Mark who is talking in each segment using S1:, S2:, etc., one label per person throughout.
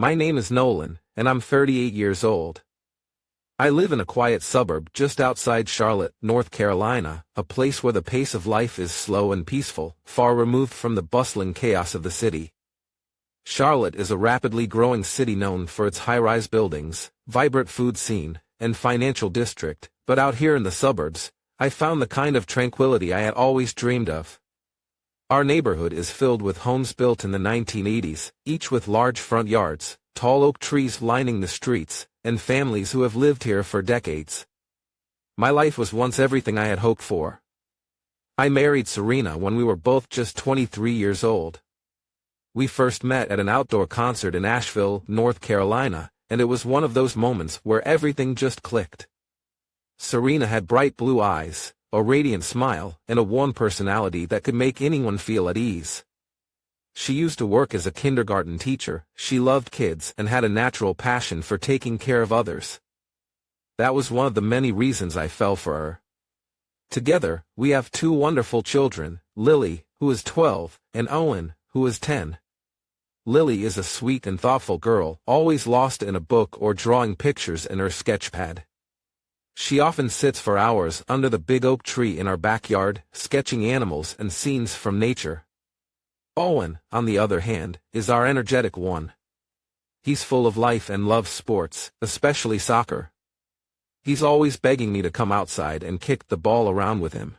S1: My name is Nolan, and I'm 38 years old. I live in a quiet suburb just outside Charlotte, North Carolina, a place where the pace of life is slow and peaceful, far removed from the bustling chaos of the city. Charlotte is a rapidly growing city known for its high-rise buildings, vibrant food scene, and financial district, but out here in the suburbs, I found the kind of tranquility I had always dreamed of. Our neighborhood is filled with homes built in the 1980s, each with large front yards, tall oak trees lining the streets, and families who have lived here for decades. My life was once everything I had hoped for. I married Serena when we were both just 23 years old. We first met at an outdoor concert in Asheville, North Carolina, and it was one of those moments where everything just clicked. Serena had bright blue eyes, a radiant smile, and a warm personality that could make anyone feel at ease. She used to work as a kindergarten teacher, she loved kids and had a natural passion for taking care of others. That was one of the many reasons I fell for her. Together, we have two wonderful children, Lily, who is 12, and Owen, who is 10. Lily is a sweet and thoughtful girl, always lost in a book or drawing pictures in her sketchpad. She often sits for hours under the big oak tree in our backyard, sketching animals and scenes from nature. Owen, on the other hand, is our energetic one. He's full of life and loves sports, especially soccer. He's always begging me to come outside and kick the ball around with him.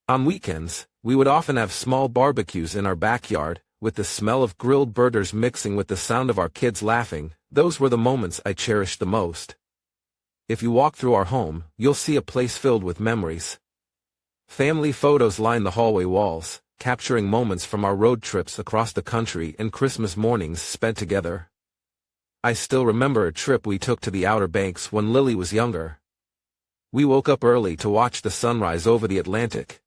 S1: On weekends, we would often have small barbecues in our backyard, with the smell of grilled burgers mixing with the sound of our kids laughing. Those were the moments I cherished the most. If you walk through our home, you'll see a place filled with memories. Family photos line the hallway walls, capturing moments from our road trips across the country and Christmas mornings spent together. I still remember a trip we took to the Outer Banks when Lily was younger. We woke up early to watch the sunrise over the Atlantic.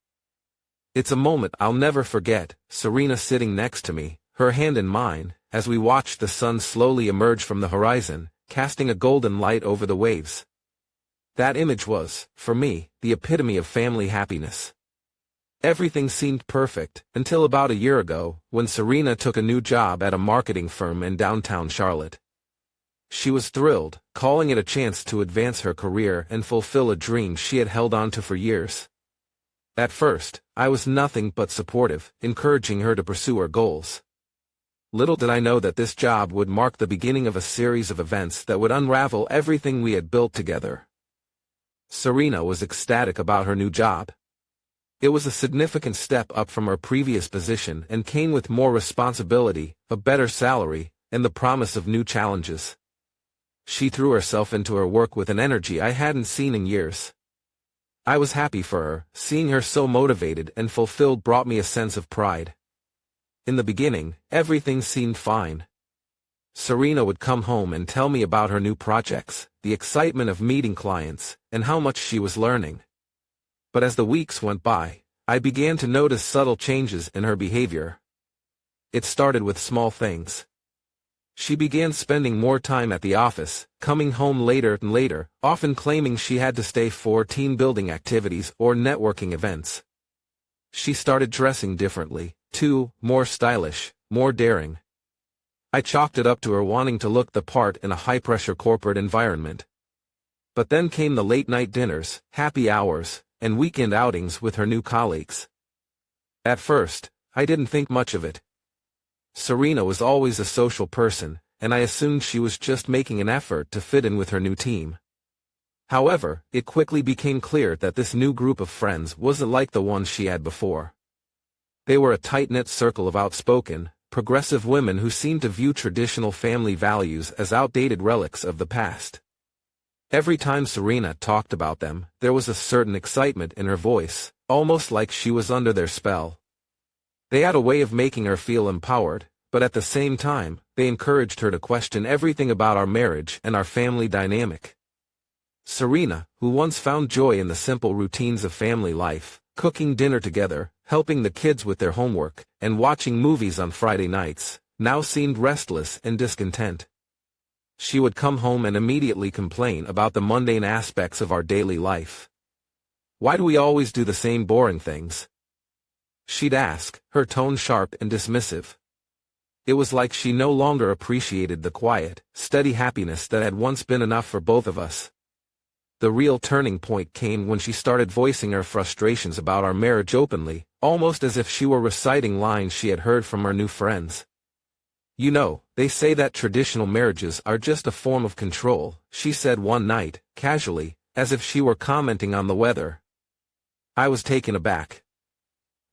S1: It's a moment I'll never forget, Serena sitting next to me, her hand in mine, as we watched the sun slowly emerge from the horizon, casting a golden light over the waves. That image was, for me, the epitome of family happiness. Everything seemed perfect, until about a year ago, when Serena took a new job at a marketing firm in downtown Charlotte. She was thrilled, calling it a chance to advance her career and fulfill a dream she had held on to for years. At first, I was nothing but supportive, encouraging her to pursue her goals. Little did I know that this job would mark the beginning of a series of events that would unravel everything we had built together. Serena was ecstatic about her new job. It was a significant step up from her previous position and came with more responsibility, a better salary, and the promise of new challenges. She threw herself into her work with an energy I hadn't seen in years. I was happy for her, seeing her so motivated and fulfilled brought me a sense of pride. In the beginning, everything seemed fine. Serena would come home and tell me about her new projects, the excitement of meeting clients, and how much she was learning. But as the weeks went by, I began to notice subtle changes in her behavior. It started with small things. She began spending more time at the office, coming home later and later, often claiming she had to stay for team-building activities or networking events. She started dressing differently, too, more stylish, more daring. I chalked it up to her wanting to look the part in a high-pressure corporate environment. But then came the late-night dinners, happy hours, and weekend outings with her new colleagues. At first, I didn't think much of it. Serena was always a social person, and I assumed she was just making an effort to fit in with her new team. However, it quickly became clear that this new group of friends wasn't like the ones she had before. They were a tight-knit circle of outspoken, progressive women who seemed to view traditional family values as outdated relics of the past. Every time Serena talked about them, there was a certain excitement in her voice, almost like she was under their spell. They had a way of making her feel empowered, but at the same time, they encouraged her to question everything about our marriage and our family dynamic. Serena, who once found joy in the simple routines of family life, cooking dinner together, helping the kids with their homework, and watching movies on Friday nights, now seemed restless and discontent. She would come home and immediately complain about the mundane aspects of our daily life. Why do we always do the same boring things? She'd ask, her tone sharp and dismissive. It was like she no longer appreciated the quiet, steady happiness that had once been enough for both of us. The real turning point came when she started voicing her frustrations about our marriage openly, almost as if she were reciting lines she had heard from her new friends. "You know, they say that traditional marriages are just a form of control," she said one night, casually, as if she were commenting on the weather. I was taken aback.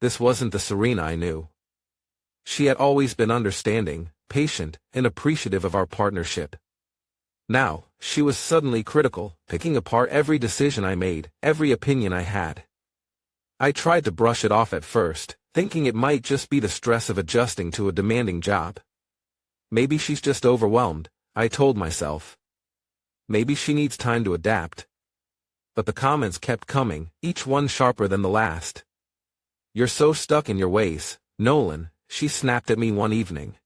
S1: This wasn't the Serena I knew. She had always been understanding, patient, and appreciative of our partnership. Now, she was suddenly critical, picking apart every decision I made, every opinion I had. I tried to brush it off at first, thinking it might just be the stress of adjusting to a demanding job. Maybe she's just overwhelmed, I told myself. Maybe she needs time to adapt. But the comments kept coming, each one sharper than the last. "You're so stuck in your ways, Nolan," she snapped at me one evening.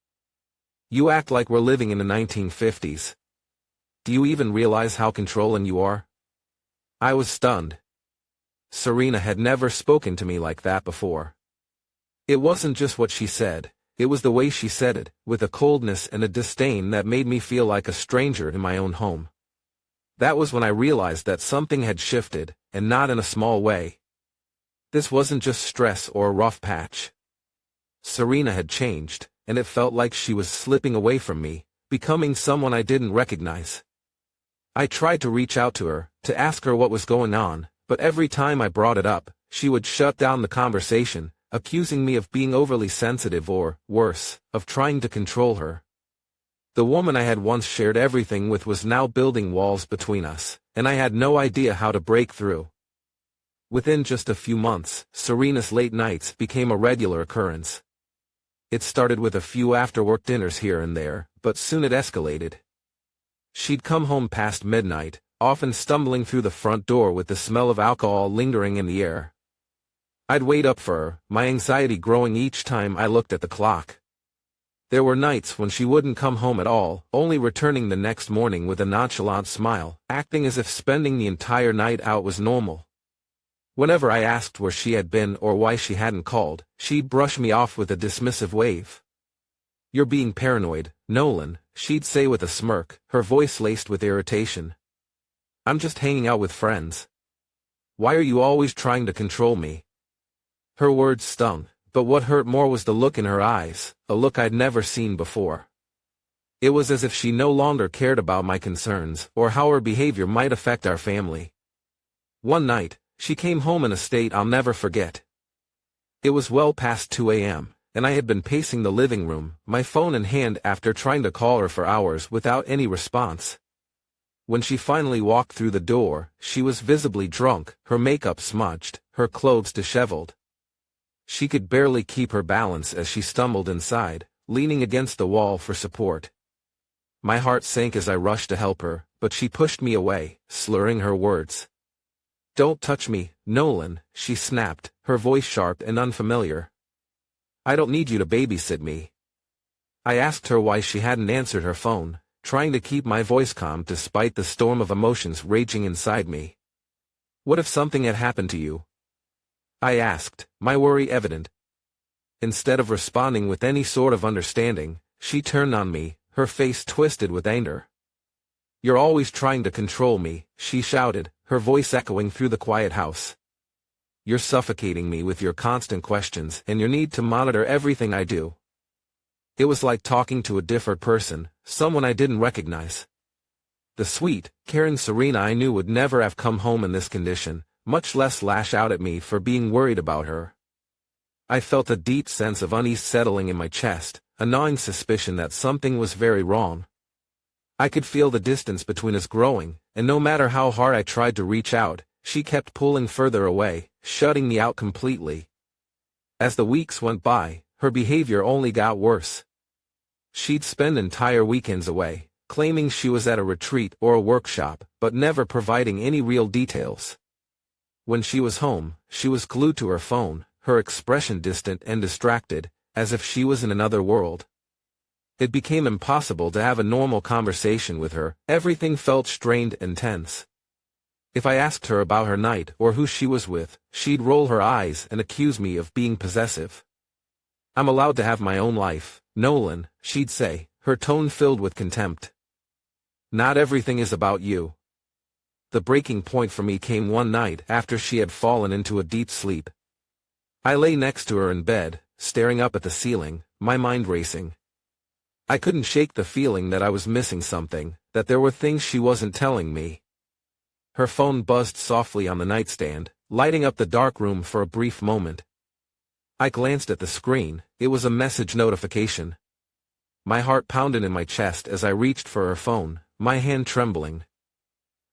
S1: "You act like we're living in the 1950s. Do you even realize how controlling you are?" I was stunned. Serena had never spoken to me like that before. It wasn't just what she said, it was the way she said it, with a coldness and a disdain that made me feel like a stranger in my own home. That was when I realized that something had shifted, and not in a small way. This wasn't just stress or a rough patch. Serena had changed, and it felt like she was slipping away from me, becoming someone I didn't recognize. I tried to reach out to her, to ask her what was going on, but every time I brought it up, she would shut down the conversation, accusing me of being overly sensitive or, worse, of trying to control her. The woman I had once shared everything with was now building walls between us, and I had no idea how to break through. Within just a few months, Serena's late nights became a regular occurrence. It started with a few after-work dinners here and there, but soon it escalated. She'd come home past midnight, often stumbling through the front door with the smell of alcohol lingering in the air. I'd wait up for her, my anxiety growing each time I looked at the clock. There were nights when she wouldn't come home at all, only returning the next morning with a nonchalant smile, acting as if spending the entire night out was normal. Whenever I asked where she had been or why she hadn't called, she'd brush me off with a dismissive wave. "You're being paranoid, Nolan," she'd say with a smirk, her voice laced with irritation. "I'm just hanging out with friends. Why are you always trying to control me?" Her words stung, but what hurt more was the look in her eyes, a look I'd never seen before. It was as if she no longer cared about my concerns or how her behavior might affect our family. One night, she came home in a state I'll never forget. It was well past 2 a.m., and I had been pacing the living room, my phone in hand after trying to call her for hours without any response. When she finally walked through the door, she was visibly drunk, her makeup smudged, her clothes disheveled. She could barely keep her balance as she stumbled inside, leaning against the wall for support. My heart sank as I rushed to help her, but she pushed me away, slurring her words. "Don't touch me, Nolan," she snapped, her voice sharp and unfamiliar. "I don't need you to babysit me." I asked her why she hadn't answered her phone, trying to keep my voice calm despite the storm of emotions raging inside me. "What if something had happened to you?" I asked, my worry evident. Instead of responding with any sort of understanding, she turned on me, her face twisted with anger. "You're always trying to control me," she shouted, her voice echoing through the quiet house. "You're suffocating me with your constant questions and your need to monitor everything I do." It was like talking to a different person, someone I didn't recognize. The sweet, caring Serena I knew would never have come home in this condition, much less lash out at me for being worried about her. I felt a deep sense of unease settling in my chest, a gnawing suspicion that something was very wrong. I could feel the distance between us growing, and no matter how hard I tried to reach out, she kept pulling further away, shutting me out completely. As the weeks went by, her behavior only got worse. She'd spend entire weekends away, claiming she was at a retreat or a workshop, but never providing any real details. When she was home, she was glued to her phone, her expression distant and distracted, as if she was in another world. It became impossible to have a normal conversation with her, everything felt strained and tense. If I asked her about her night or who she was with, she'd roll her eyes and accuse me of being possessive. "I'm allowed to have my own life," Nolan, she'd say, her tone filled with contempt. Not everything is about you. The breaking point for me came one night after she had fallen into a deep sleep. I lay next to her in bed, staring up at the ceiling, my mind racing. I couldn't shake the feeling that I was missing something, that there were things she wasn't telling me. Her phone buzzed softly on the nightstand, lighting up the dark room for a brief moment. I glanced at the screen. It was a message notification. My heart pounded in my chest as I reached for her phone, my hand trembling.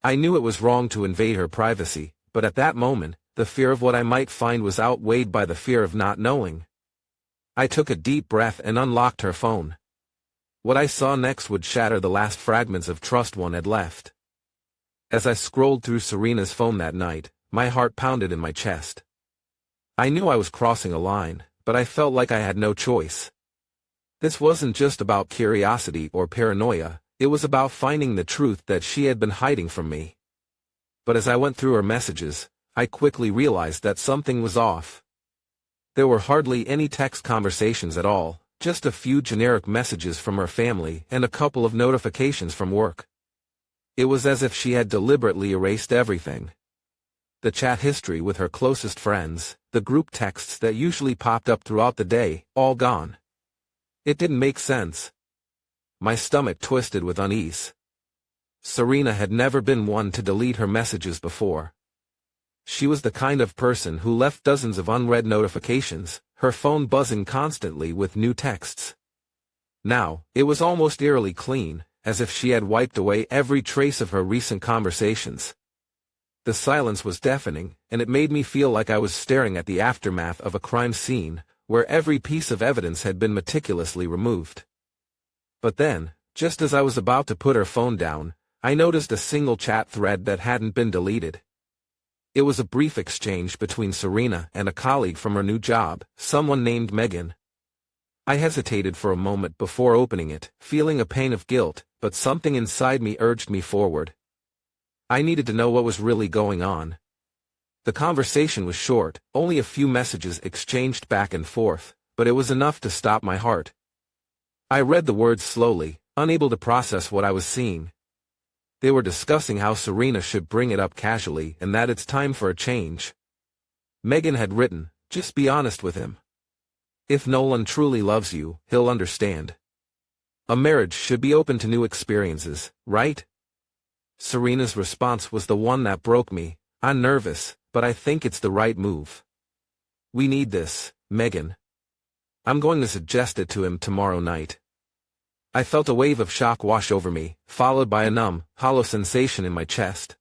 S1: I knew it was wrong to invade her privacy, but at that moment, the fear of what I might find was outweighed by the fear of not knowing. I took a deep breath and unlocked her phone. What I saw next would shatter the last fragments of trust one had left. As I scrolled through Serena's phone that night, my heart pounded in my chest. I knew I was crossing a line, but I felt like I had no choice. This wasn't just about curiosity or paranoia, it was about finding the truth that she had been hiding from me. But as I went through her messages, I quickly realized that something was off. There were hardly any text conversations at all, just a few generic messages from her family and a couple of notifications from work. It was as if she had deliberately erased everything. The chat history with her closest friends, the group texts that usually popped up throughout the day, all gone. It didn't make sense. My stomach twisted with unease. Serena had never been one to delete her messages before. She was the kind of person who left dozens of unread notifications, her phone buzzing constantly with new texts. Now, it was almost eerily clean, as if she had wiped away every trace of her recent conversations. The silence was deafening, and it made me feel like I was staring at the aftermath of a crime scene, where every piece of evidence had been meticulously removed. But then, just as I was about to put her phone down, I noticed a single chat thread that hadn't been deleted. It was a brief exchange between Serena and a colleague from her new job, someone named Megan. I hesitated for a moment before opening it, feeling a pang of guilt, but something inside me urged me forward. I needed to know what was really going on. The conversation was short, only a few messages exchanged back and forth, but it was enough to stop my heart. I read the words slowly, unable to process what I was seeing. They were discussing how Serena should bring it up casually and that it's time for a change. Megan had written, "Just be honest with him. If Nolan truly loves you, he'll understand. A marriage should be open to new experiences, right?" Serena's response was the one that broke me. "I'm nervous, but I think it's the right move. We need this, Megan. I'm going to suggest it to him tomorrow night." I felt a wave of shock wash over me, followed by a numb, hollow sensation in my chest.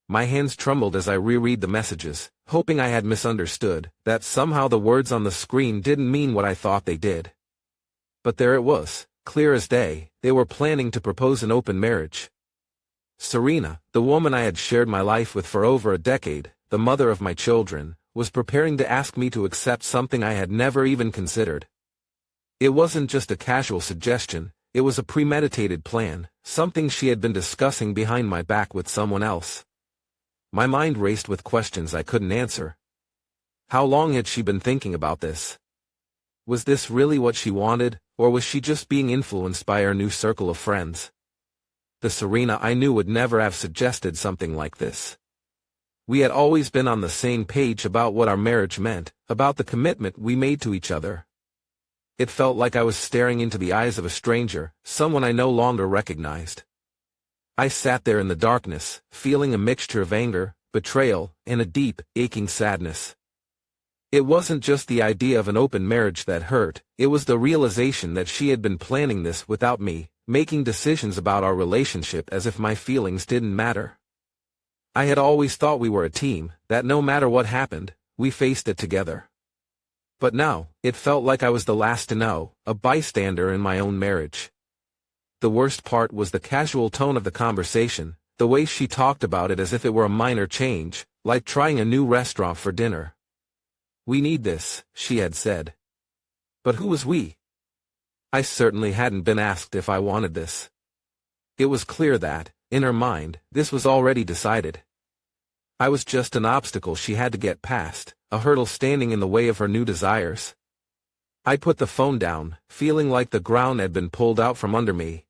S1: My hands trembled as I reread the messages, hoping I had misunderstood, that somehow the words on the screen didn't mean what I thought they did. But there it was, clear as day, they were planning to propose an open marriage. Serena, the woman I had shared my life with for over a decade, the mother of my children, was preparing to ask me to accept something I had never even considered. It wasn't just a casual suggestion, it was a premeditated plan, something she had been discussing behind my back with someone else. My mind raced with questions I couldn't answer. How long had she been thinking about this? Was this really what she wanted, or was she just being influenced by her new circle of friends? The Serena I knew would never have suggested something like this. We had always been on the same page about what our marriage meant, about the commitment we made to each other. It felt like I was staring into the eyes of a stranger, someone I no longer recognized. I sat there in the darkness, feeling a mixture of anger, betrayal, and a deep, aching sadness. It wasn't just the idea of an open marriage that hurt, it was the realization that she had been planning this without me, making decisions about our relationship as if my feelings didn't matter. I had always thought we were a team, that no matter what happened, we faced it together. But now, it felt like I was the last to know, a bystander in my own marriage. The worst part was the casual tone of the conversation, the way she talked about it as if it were a minor change, like trying a new restaurant for dinner. "We need this," she had said. But who was we? I certainly hadn't been asked if I wanted this. It was clear that, in her mind, this was already decided. I was just an obstacle she had to get past, a hurdle standing in the way of her new desires. I put the phone down, feeling like the ground had been pulled out from under me.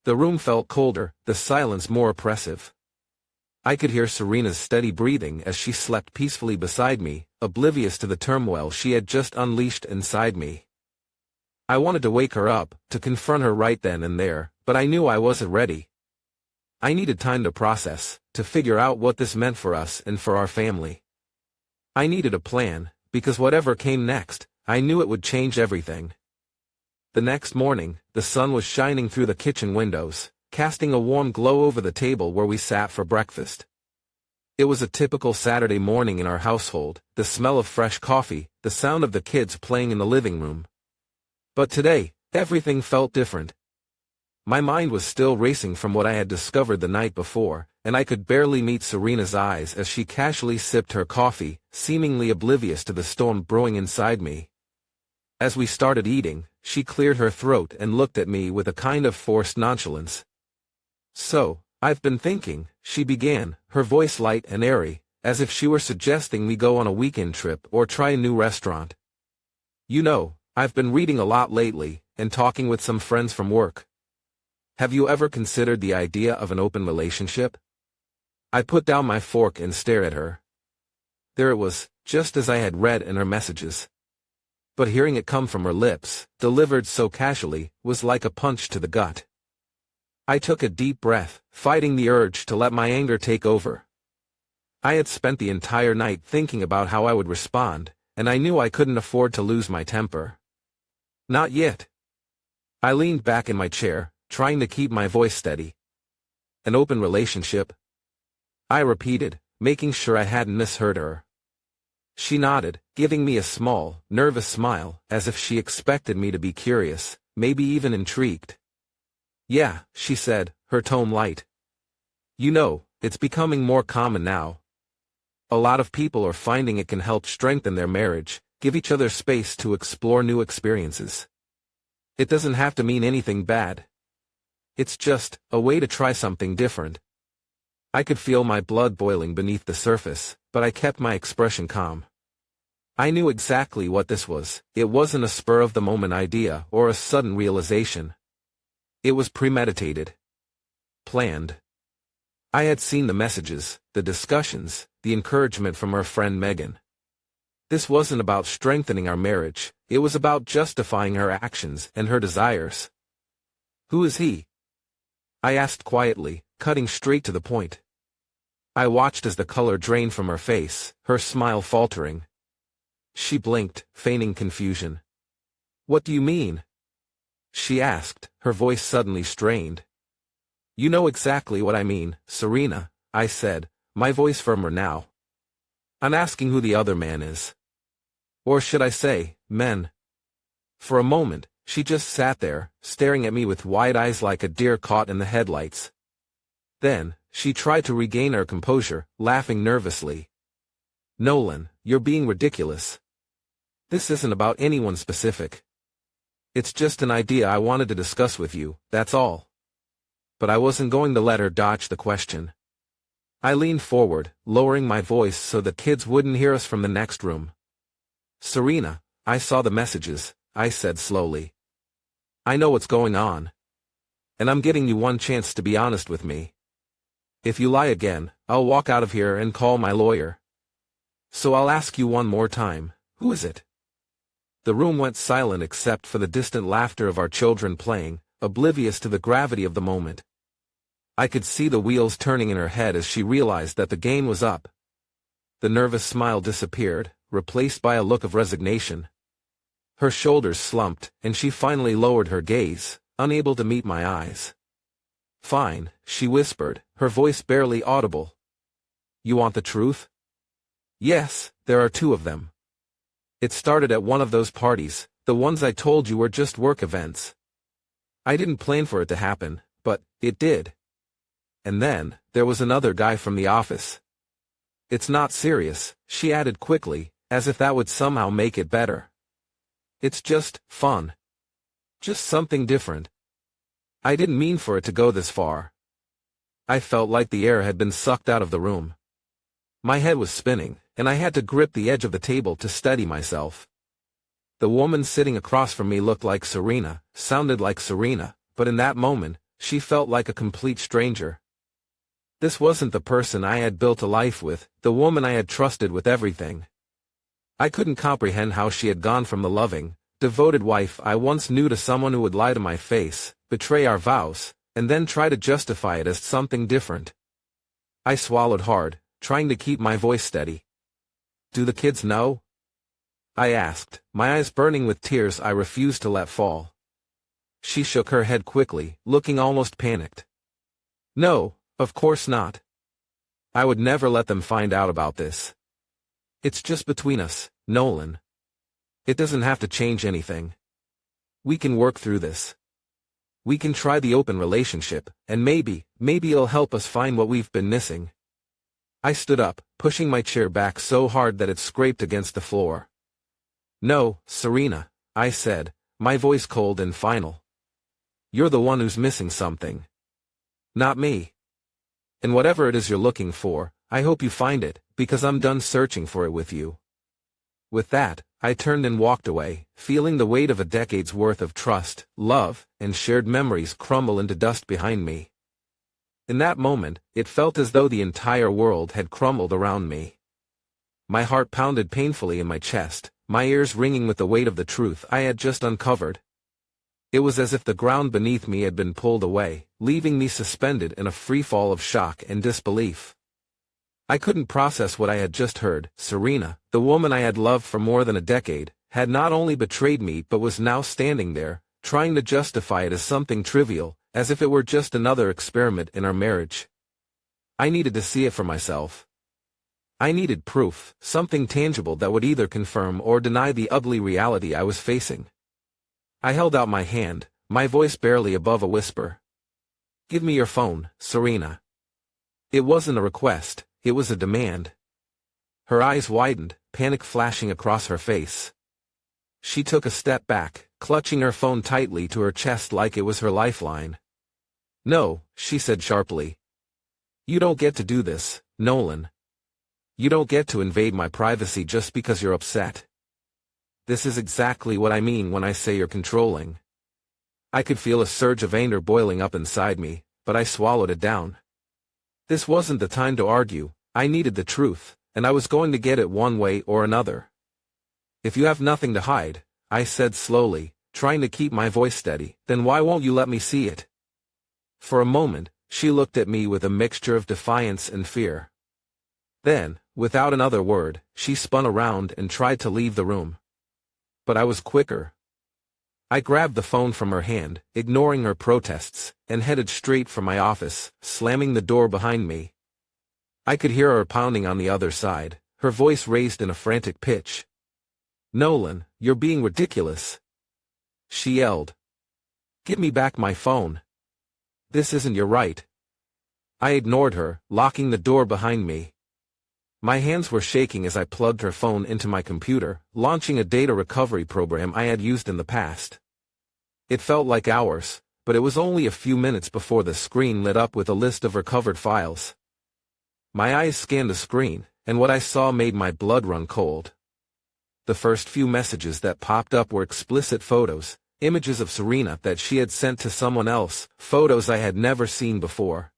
S1: The room felt colder, the silence more oppressive. I could hear Serena's steady breathing as she slept peacefully beside me, oblivious to the turmoil she had just unleashed inside me. I wanted to wake her up, to confront her right then and there, but I knew I wasn't ready. I needed time to process, to figure out what this meant for us and for our family. I needed a plan, because whatever came next, I knew it would change everything. The next morning, the sun was shining through the kitchen windows, casting a warm glow over the table where we sat for breakfast. It was a typical Saturday morning in our household, the smell of fresh coffee, the sound of the kids playing in the living room. But today, everything felt different. My mind was still racing from what I had discovered the night before, and I could barely meet Serena's eyes as she casually sipped her coffee, seemingly oblivious to the storm brewing inside me. As we started eating, she cleared her throat and looked at me with a kind of forced nonchalance. "So, I've been thinking," she began, her voice light and airy, as if she were suggesting we go on a weekend trip or try a new restaurant. "You know, I've been reading a lot lately, and talking with some friends from work. Have you ever considered the idea of an open relationship?" I put down my fork and stared at her. There it was, just as I had read in her messages. But hearing it come from her lips, delivered so casually, was like a punch to the gut. I took a deep breath, fighting the urge to let my anger take over. I had spent the entire night thinking about how I would respond, and I knew I couldn't afford to lose my temper. Not yet. I leaned back in my chair, trying to keep my voice steady. "An open relationship?" I repeated, making sure I hadn't misheard her. She nodded, giving me a small, nervous smile, as if she expected me to be curious, maybe even intrigued. "Yeah," she said, her tone light. "You know, it's becoming more common now. A lot of people are finding it can help strengthen their marriage, give each other space to explore new experiences. It doesn't have to mean anything bad. It's just a way to try something different." I could feel my blood boiling beneath the surface, but I kept my expression calm. I knew exactly what this was. It wasn't a spur-of-the-moment idea or a sudden realization. It was premeditated. Planned. I had seen the messages, the discussions, the encouragement from our friend Megan. This wasn't about strengthening our marriage, it was about justifying her actions and her desires. "Who is he?" I asked quietly, cutting straight to the point. I watched as the color drained from her face, her smile faltering. She blinked, feigning confusion. "What do you mean?" she asked, her voice suddenly strained. "You know exactly what I mean, Serena," I said, my voice firmer now. "I'm asking who the other man is. Or should I say, men?" For a moment, she just sat there, staring at me with wide eyes like a deer caught in the headlights. Then, she tried to regain her composure, laughing nervously. "Nolan, you're being ridiculous. This isn't about anyone specific. It's just an idea I wanted to discuss with you, that's all." But I wasn't going to let her dodge the question. I leaned forward, lowering my voice so the kids wouldn't hear us from the next room. "Serena, I saw the messages," I said slowly. "I know what's going on. And I'm giving you one chance to be honest with me. If you lie again, I'll walk out of here and call my lawyer. So I'll ask you one more time, who is it?" The room went silent except for the distant laughter of our children playing, oblivious to the gravity of the moment. I could see the wheels turning in her head as she realized that the game was up. The nervous smile disappeared, replaced by a look of resignation. Her shoulders slumped, and she finally lowered her gaze, unable to meet my eyes. "Fine," she whispered, her voice barely audible. "You want the truth?" "Yes, there are two of them. It started at one of those parties, the ones I told you were just work events. I didn't plan for it to happen, but it did. And then, there was another guy from the office. It's not serious," she added quickly, as if that would somehow make it better. "It's just fun. Just something different. I didn't mean for it to go this far." I felt like the air had been sucked out of the room. My head was spinning, and I had to grip the edge of the table to steady myself. The woman sitting across from me looked like Serena, sounded like Serena, but in that moment, she felt like a complete stranger. This wasn't the person I had built a life with, the woman I had trusted with everything. I couldn't comprehend how she had gone from the loving, devoted wife I once knew to someone who would lie to my face, betray our vows, and then try to justify it as something different. I swallowed hard, trying to keep my voice steady. "Do the kids know?" I asked, my eyes burning with tears I refused to let fall. She shook her head quickly, looking almost panicked. "No, of course not. I would never let them find out about this. It's just between us, Nolan. It doesn't have to change anything. We can work through this. We can try the open relationship, and maybe it'll help us find what we've been missing." I stood up, pushing my chair back so hard that it scraped against the floor. "No, Serena," I said, my voice cold and final. "You're the one who's missing something. Not me. And whatever it is you're looking for, I hope you find it, because I'm done searching for it with you." With that, I turned and walked away, feeling the weight of a decade's worth of trust, love, and shared memories crumble into dust behind me. In that moment, it felt as though the entire world had crumbled around me. My heart pounded painfully in my chest, my ears ringing with the weight of the truth I had just uncovered. It was as if the ground beneath me had been pulled away, leaving me suspended in a freefall of shock and disbelief. I couldn't process what I had just heard. Serena, the woman I had loved for more than a decade, had not only betrayed me but was now standing there, trying to justify it as something trivial, as if it were just another experiment in our marriage. I needed to see it for myself. I needed proof, something tangible that would either confirm or deny the ugly reality I was facing. I held out my hand, my voice barely above a whisper. "Give me your phone, Serena." It wasn't a request, it was a demand. Her eyes widened, panic flashing across her face. She took a step back, clutching her phone tightly to her chest like it was her lifeline. "No," she said sharply. "You don't get to do this, Nolan. You don't get to invade my privacy just because you're upset. This is exactly what I mean when I say you're controlling." I could feel a surge of anger boiling up inside me, but I swallowed it down. This wasn't the time to argue. I needed the truth, and I was going to get it one way or another. "If you have nothing to hide," I said slowly, trying to keep my voice steady, "then why won't you let me see it?" For a moment, she looked at me with a mixture of defiance and fear. Then, without another word, she spun around and tried to leave the room. But I was quicker. I grabbed the phone from her hand, ignoring her protests, and headed straight for my office, slamming the door behind me. I could hear her pounding on the other side, her voice raised in a frantic pitch. "Nolan, you're being ridiculous," she yelled. "Give me back my phone. This isn't your right." I ignored her, locking the door behind me. My hands were shaking as I plugged her phone into my computer, launching a data recovery program I had used in the past. It felt like hours, but it was only a few minutes before the screen lit up with a list of recovered files. My eyes scanned the screen, and what I saw made my blood run cold. The first few messages that popped up were explicit photos, images of Serena that she had sent to someone else, photos I had never seen before.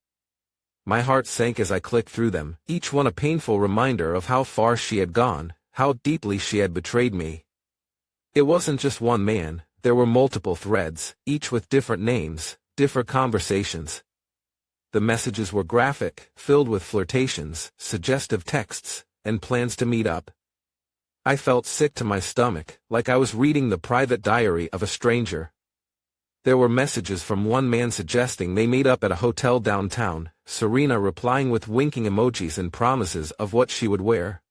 S1: My heart sank as I clicked through them, each one a painful reminder of how far she had gone, how deeply she had betrayed me. It wasn't just one man, there were multiple threads, each with different names, different conversations. The messages were graphic, filled with flirtations, suggestive texts, and plans to meet up. I felt sick to my stomach, like I was reading the private diary of a stranger. There were messages from one man suggesting they meet up at a hotel downtown, Serena replying with winking emojis and promises of what she would wear.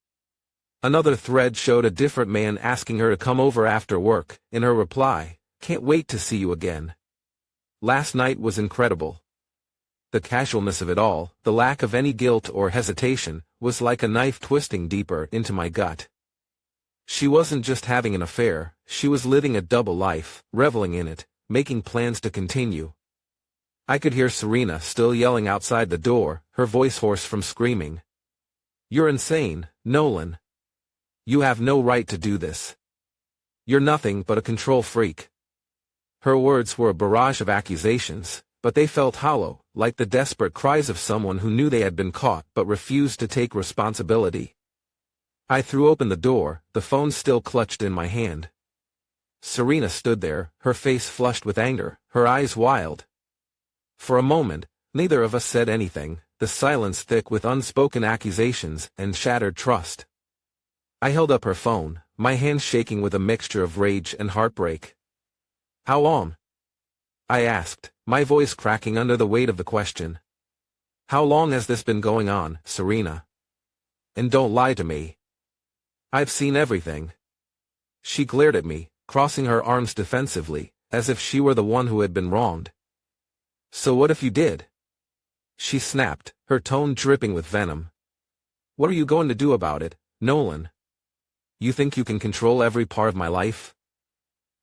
S1: Another thread showed a different man asking her to come over after work, in her reply, "Can't wait to see you again. Last night was incredible." The casualness of it all, the lack of any guilt or hesitation, was like a knife twisting deeper into my gut. She wasn't just having an affair, she was living a double life, reveling in it, making plans to continue. I could hear Serena still yelling outside the door, her voice hoarse from screaming. "You're insane, Nolan. You have no right to do this. You're nothing but a control freak. Her words were a barrage of accusations, but they felt hollow, like the desperate cries of someone who knew they had been caught but refused to take responsibility. I threw open the door, the phone still clutched in my hand. Serena stood there, her face flushed with anger, her eyes wild. For a moment, neither of us said anything, the silence thick with unspoken accusations and shattered trust. I held up her phone, my hands shaking with a mixture of rage and heartbreak. "How long?" I asked, my voice cracking under the weight of the question. "How long has this been going on, Serena? And don't lie to me. I've seen everything." She glared at me, crossing her arms defensively, as if she were the one who had been wronged. "So what if you did?" she snapped, her tone dripping with venom. "What are you going to do about it, Nolan? You think you can control every part of my life?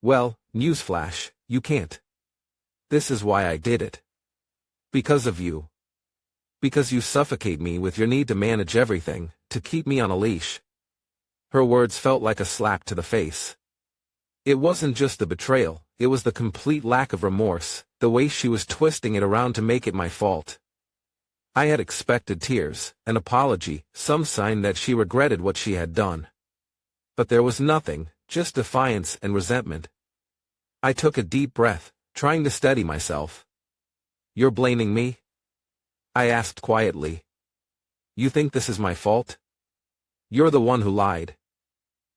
S1: Well, newsflash, you can't. This is why I did it. Because of you. Because you suffocate me with your need to manage everything, to keep me on a leash." Her words felt like a slap to the face. It wasn't just the betrayal, it was the complete lack of remorse, the way she was twisting it around to make it my fault. I had expected tears, an apology, some sign that she regretted what she had done. But there was nothing, just defiance and resentment. I took a deep breath, trying to steady myself. "You're blaming me?" I asked quietly. "You think this is my fault? You're the one who lied.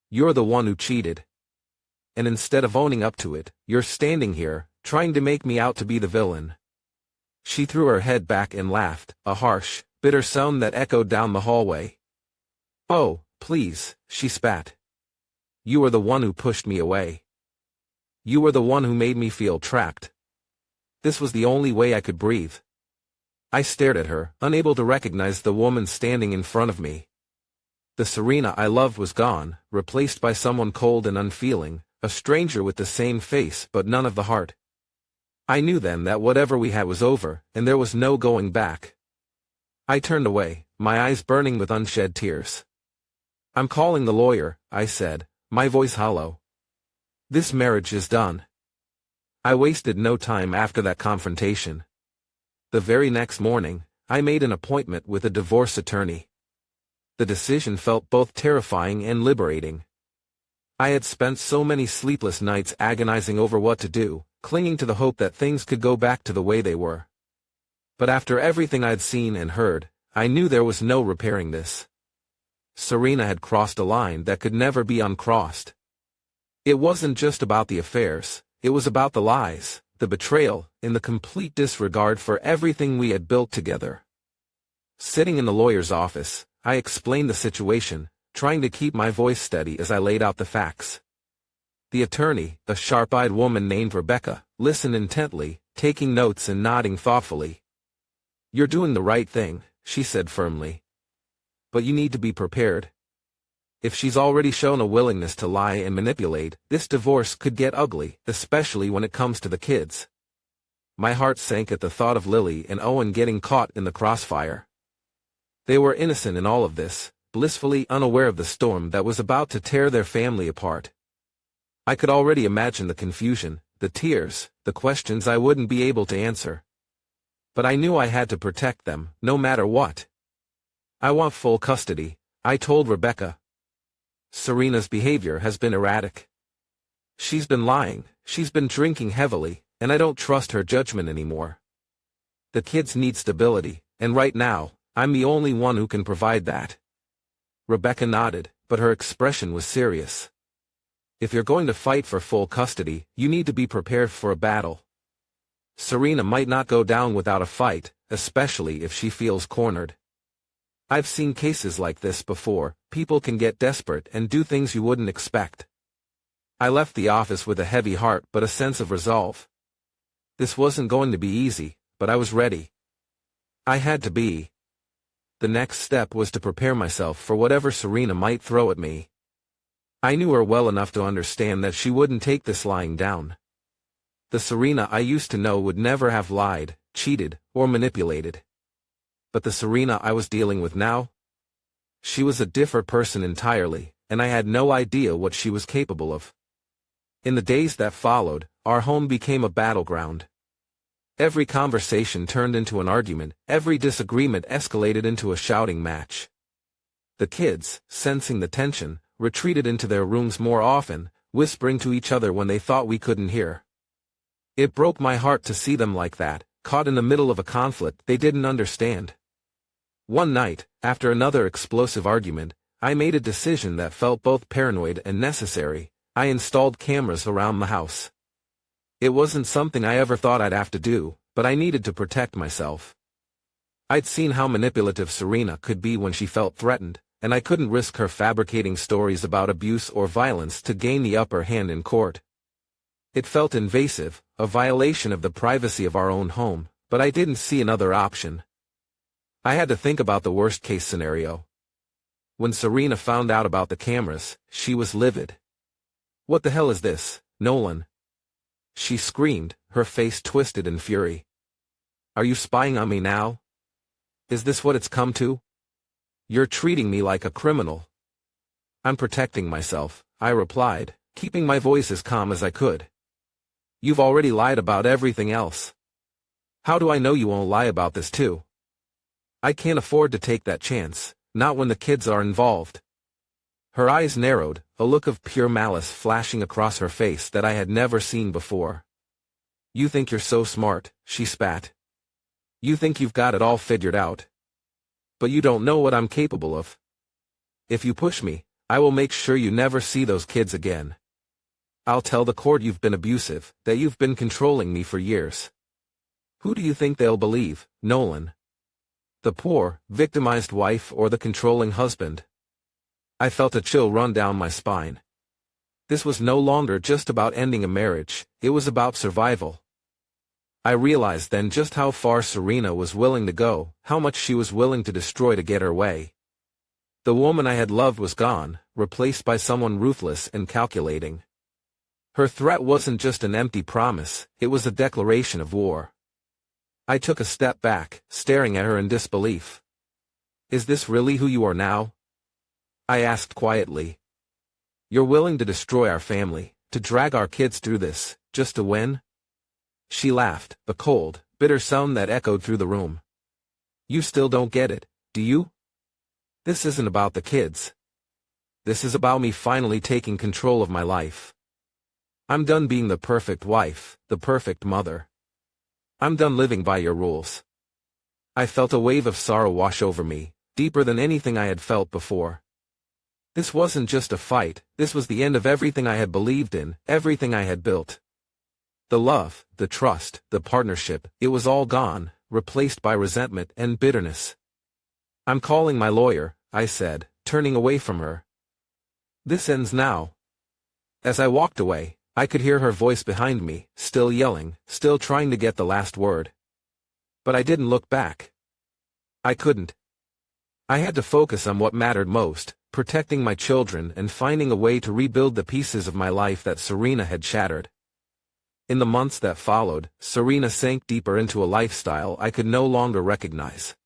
S1: You're the one who cheated. And instead of owning up to it, you're standing here, trying to make me out to be the villain." She threw her head back and laughed, a harsh, bitter sound that echoed down the hallway. "Oh, please," she spat. "You were the one who pushed me away. You were the one who made me feel trapped. This was the only way I could breathe." I stared at her, unable to recognize the woman standing in front of me. The Serena I loved was gone, replaced by someone cold and unfeeling, a stranger with the same face but none of the heart. I knew then that whatever we had was over, and there was no going back. I turned away, my eyes burning with unshed tears. "I'm calling the lawyer," I said, my voice hollow. "This marriage is done." I wasted no time after that confrontation. The very next morning, I made an appointment with a divorce attorney. The decision felt both terrifying and liberating. I had spent so many sleepless nights agonizing over what to do, clinging to the hope that things could go back to the way they were. But after everything I'd seen and heard, I knew there was no repairing this. Serena had crossed a line that could never be uncrossed. It wasn't just about the affairs, it was about the lies, the betrayal, and the complete disregard for everything we had built together. Sitting in the lawyer's office, I explained the situation, trying to keep my voice steady as I laid out the facts. The attorney, a sharp-eyed woman named Rebecca, listened intently, taking notes and nodding thoughtfully. "You're doing the right thing," she said firmly. "But you need to be prepared. If she's already shown a willingness to lie and manipulate, this divorce could get ugly, especially when it comes to the kids." My heart sank at the thought of Lily and Owen getting caught in the crossfire. They were innocent in all of this, blissfully unaware of the storm that was about to tear their family apart. I could already imagine the confusion, the tears, the questions I wouldn't be able to answer. But I knew I had to protect them, no matter what. "I want full custody," I told Rebecca. "Serena's behavior has been erratic. She's been lying, she's been drinking heavily, and I don't trust her judgment anymore. The kids need stability, and right now, I'm the only one who can provide that." Rebecca nodded, but her expression was serious. "If you're going to fight for full custody, you need to be prepared for a battle. Serena might not go down without a fight, especially if she feels cornered. I've seen cases like this before, people can get desperate and do things you wouldn't expect." I left the office with a heavy heart but a sense of resolve. This wasn't going to be easy, but I was ready. I had to be. The next step was to prepare myself for whatever Serena might throw at me. I knew her well enough to understand that she wouldn't take this lying down. The Serena I used to know would never have lied, cheated, or manipulated. But the Serena I was dealing with now? She was a different person entirely, and I had no idea what she was capable of. In the days that followed, our home became a battleground. Every conversation turned into an argument, every disagreement escalated into a shouting match. The kids, sensing the tension, retreated into their rooms more often, whispering to each other when they thought we couldn't hear. It broke my heart to see them like that, caught in the middle of a conflict they didn't understand. One night, after another explosive argument, I made a decision that felt both paranoid and necessary. I installed cameras around the house. It wasn't something I ever thought I'd have to do, but I needed to protect myself. I'd seen how manipulative Serena could be when she felt threatened, and I couldn't risk her fabricating stories about abuse or violence to gain the upper hand in court. It felt invasive, a violation of the privacy of our own home, but I didn't see another option. I had to think about the worst-case scenario. When Serena found out about the cameras, she was livid. "What the hell is this, Nolan?" she screamed, her face twisted in fury. "Are you spying on me now? Is this what it's come to? You're treating me like a criminal." "I'm protecting myself," I replied, keeping my voice as calm as I could. "You've already lied about everything else. How do I know you won't lie about this too? I can't afford to take that chance, not when the kids are involved." Her eyes narrowed, a look of pure malice flashing across her face that I had never seen before. "You think you're so smart," she spat. "You think you've got it all figured out. But you don't know what I'm capable of. If you push me, I will make sure you never see those kids again. I'll tell the court you've been abusive, that you've been controlling me for years. Who do you think they'll believe, Nolan? The poor, victimized wife or the controlling husband?" I felt a chill run down my spine. This was no longer just about ending a marriage, it was about survival. I realized then just how far Serena was willing to go, how much she was willing to destroy to get her way. The woman I had loved was gone, replaced by someone ruthless and calculating. Her threat wasn't just an empty promise, it was a declaration of war. I took a step back, staring at her in disbelief. "Is this really who you are now?" I asked quietly. "You're willing to destroy our family, to drag our kids through this, just to win?" She laughed, a cold, bitter sound that echoed through the room. "You still don't get it, do you? This isn't about the kids. This is about me finally taking control of my life. I'm done being the perfect wife, the perfect mother. I'm done living by your rules." I felt a wave of sorrow wash over me, deeper than anything I had felt before. This wasn't just a fight, this was the end of everything I had believed in, everything I had built. The love, the trust, the partnership, it was all gone, replaced by resentment and bitterness. "I'm calling my lawyer," I said, turning away from her. "This ends now." As I walked away, I could hear her voice behind me, still yelling, still trying to get the last word. But I didn't look back. I couldn't. I had to focus on what mattered most, protecting my children and finding a way to rebuild the pieces of my life that Serena had shattered. In the months that followed, Serena sank deeper into a lifestyle I could no longer recognize.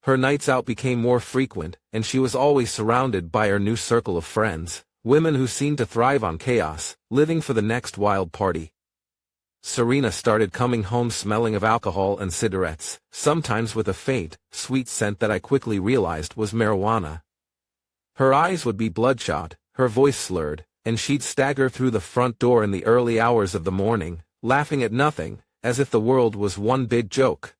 S1: Her nights out became more frequent, and she was always surrounded by her new circle of friends, women who seemed to thrive on chaos, living for the next wild party. Serena started coming home smelling of alcohol and cigarettes, sometimes with a faint, sweet scent that I quickly realized was marijuana. Her eyes would be bloodshot, her voice slurred, and she'd stagger through the front door in the early hours of the morning, laughing at nothing, as if the world was one big joke.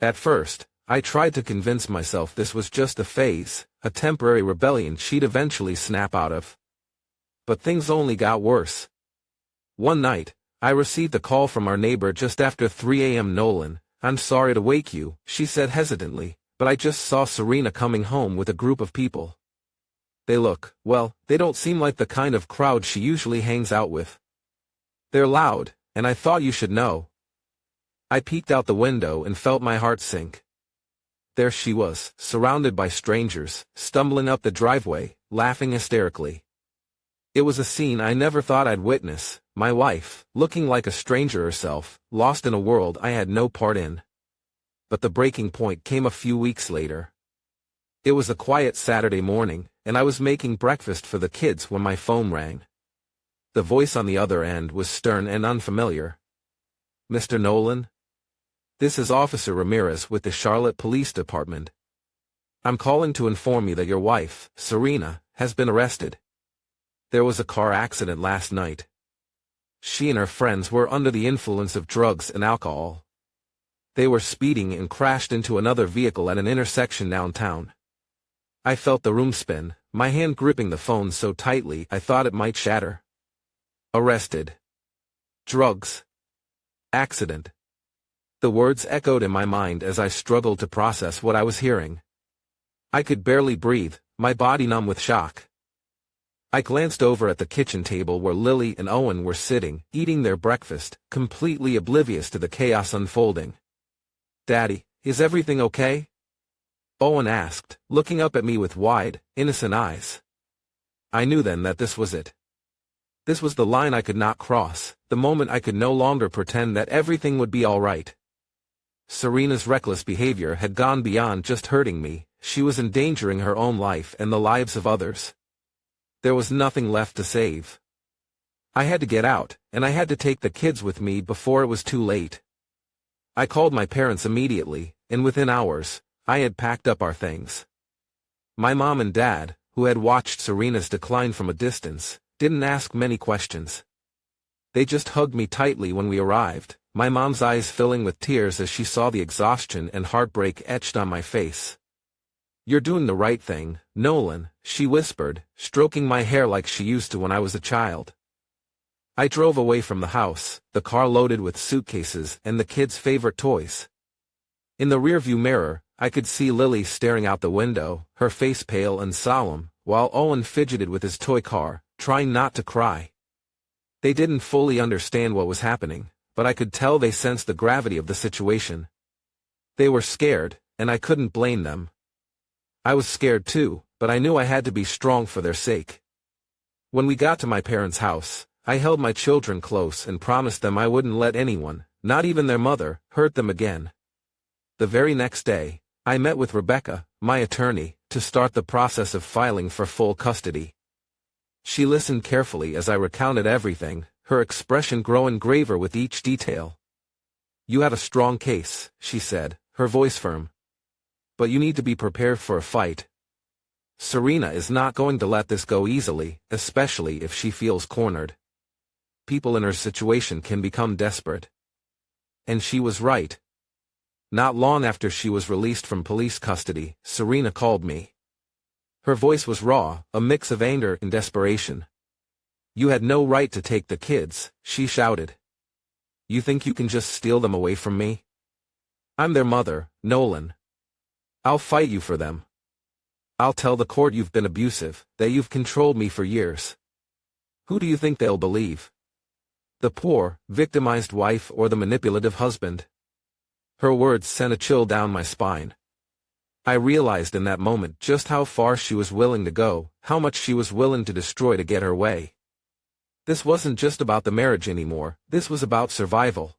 S1: At first, I tried to convince myself this was just a phase, a temporary rebellion she'd eventually snap out of. But things only got worse. One night, I received a call from our neighbor just after 3 a.m. "Nolan, I'm sorry to wake you," she said hesitantly, "but I just saw Serena coming home with a group of people. They don't seem like the kind of crowd she usually hangs out with. They're loud, and I thought you should know." I peeked out the window and felt my heart sink. There she was, surrounded by strangers, stumbling up the driveway, laughing hysterically. It was a scene I never thought I'd witness, my wife, looking like a stranger herself, lost in a world I had no part in. But the breaking point came a few weeks later. It was a quiet Saturday morning, and I was making breakfast for the kids when my phone rang. The voice on the other end was stern and unfamiliar. "Mr. Nolan? This is Officer Ramirez with the Charlotte Police Department. I'm calling to inform you that your wife, Serena, has been arrested. There was a car accident last night. She and her friends were under the influence of drugs and alcohol. They were speeding and crashed into another vehicle at an intersection downtown. I felt the room spin, my hand gripping the phone so tightly I thought it might shatter. Arrested. Drugs. Accident." The words echoed in my mind as I struggled to process what I was hearing. I could barely breathe, my body numb with shock. I glanced over at the kitchen table where Lily and Owen were sitting, eating their breakfast, completely oblivious to the chaos unfolding. "Daddy, is everything okay?" Owen asked, looking up at me with wide, innocent eyes. I knew then that this was it. This was the line I could not cross, the moment I could no longer pretend that everything would be all right. Serena's reckless behavior had gone beyond just hurting me, she was endangering her own life and the lives of others. There was nothing left to save. I had to get out, and I had to take the kids with me before it was too late. I called my parents immediately, and within hours, I had packed up our things. My mom and dad, who had watched Serena's decline from a distance, didn't ask many questions. They just hugged me tightly when we arrived, my mom's eyes filling with tears as she saw the exhaustion and heartbreak etched on my face. "You're doing the right thing, Nolan," she whispered, stroking my hair like she used to when I was a child. I drove away from the house, the car loaded with suitcases and the kids' favorite toys. In the rearview mirror, I could see Lily staring out the window, her face pale and solemn, while Owen fidgeted with his toy car, trying not to cry. They didn't fully understand what was happening, but I could tell they sensed the gravity of the situation. They were scared, and I couldn't blame them. I was scared too, but I knew I had to be strong for their sake. When we got to my parents' house, I held my children close and promised them I wouldn't let anyone, not even their mother, hurt them again. The very next day, I met with Rebecca, my attorney, to start the process of filing for full custody. She listened carefully as I recounted everything, her expression growing graver with each detail. "You had a strong case," she said, her voice firm. "But you need to be prepared for a fight. Serena is not going to let this go easily, especially if she feels cornered. People in her situation can become desperate." And she was right. Not long after she was released from police custody, Serena called me. Her voice was raw, a mix of anger and desperation. "You had no right to take the kids," she shouted. "You think you can just steal them away from me? I'm their mother, Nolan. I'll fight you for them. I'll tell the court you've been abusive, that you've controlled me for years. Who do you think they'll believe? The poor, victimized wife or the manipulative husband?" Her words sent a chill down my spine. I realized in that moment just how far she was willing to go, how much she was willing to destroy to get her way. This wasn't just about the marriage anymore, this was about survival.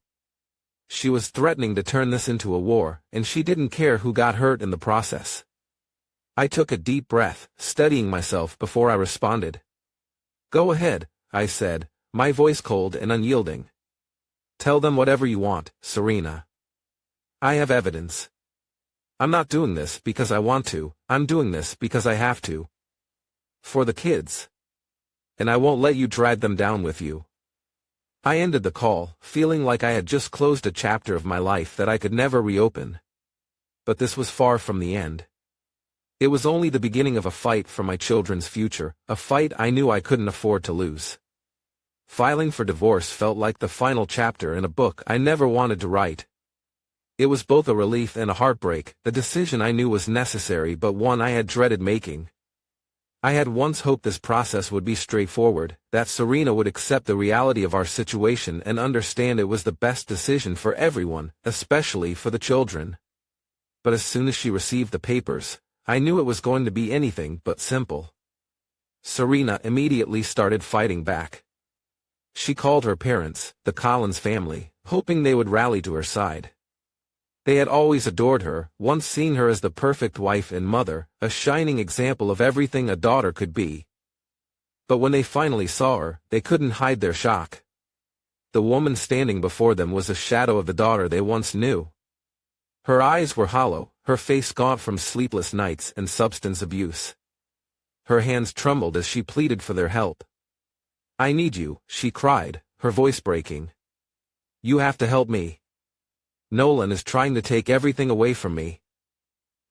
S1: She was threatening to turn this into a war, and she didn't care who got hurt in the process. I took a deep breath, steadying myself before I responded. "Go ahead," I said, my voice cold and unyielding. "Tell them whatever you want, Serena. I have evidence. I'm not doing this because I want to, I'm doing this because I have to. For the kids. And I won't let you drag them down with you." I ended the call, feeling like I had just closed a chapter of my life that I could never reopen. But this was far from the end. It was only the beginning of a fight for my children's future, a fight I knew I couldn't afford to lose. Filing for divorce felt like the final chapter in a book I never wanted to write. It was both a relief and a heartbreak, the decision I knew was necessary but one I had dreaded making. I had once hoped this process would be straightforward, that Serena would accept the reality of our situation and understand it was the best decision for everyone, especially for the children. But as soon as she received the papers, I knew it was going to be anything but simple. Serena immediately started fighting back. She called her parents, the Collins family, hoping they would rally to her side. They had always adored her, once seen her as the perfect wife and mother, a shining example of everything a daughter could be. But when they finally saw her, they couldn't hide their shock. The woman standing before them was a shadow of the daughter they once knew. Her eyes were hollow, her face gaunt from sleepless nights and substance abuse. Her hands trembled as she pleaded for their help. "I need you," she cried, her voice breaking. "You have to help me. Nolan is trying to take everything away from me.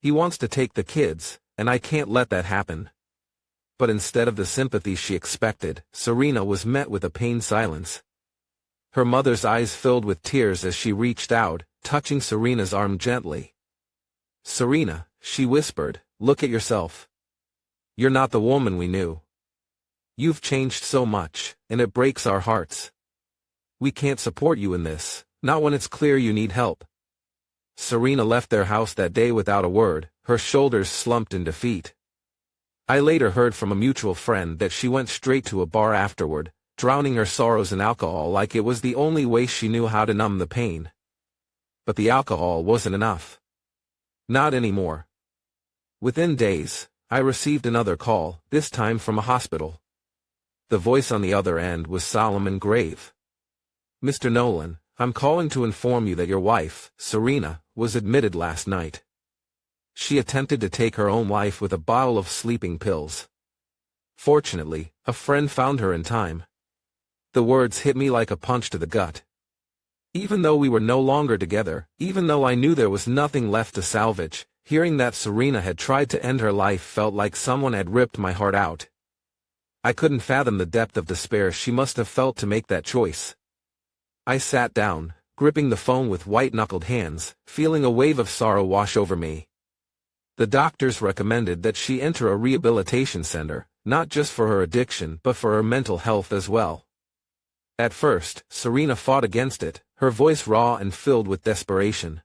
S1: He wants to take the kids, and I can't let that happen." But instead of the sympathy she expected, Serena was met with a pained silence. Her mother's eyes filled with tears as she reached out, touching Serena's arm gently. "Serena," she whispered, "look at yourself. You're not the woman we knew. You've changed so much, and it breaks our hearts. We can't support you in this, not when it's clear you need help." Serena left their house that day without a word, her shoulders slumped in defeat. I later heard from a mutual friend that she went straight to a bar afterward, drowning her sorrows in alcohol like it was the only way she knew how to numb the pain. But the alcohol wasn't enough. Not anymore. Within days, I received another call, this time from a hospital. The voice on the other end was solemn and grave. "Mr. Nolan, I'm calling to inform you that your wife, Serena, was admitted last night. She attempted to take her own life with a bottle of sleeping pills. Fortunately, a friend found her in time." The words hit me like a punch to the gut. Even though we were no longer together, even though I knew there was nothing left to salvage, hearing that Serena had tried to end her life felt like someone had ripped my heart out. I couldn't fathom the depth of despair she must have felt to make that choice. I sat down, gripping the phone with white-knuckled hands, feeling a wave of sorrow wash over me. The doctors recommended that she enter a rehabilitation center, not just for her addiction but for her mental health as well. At first, Serena fought against it, her voice raw and filled with desperation.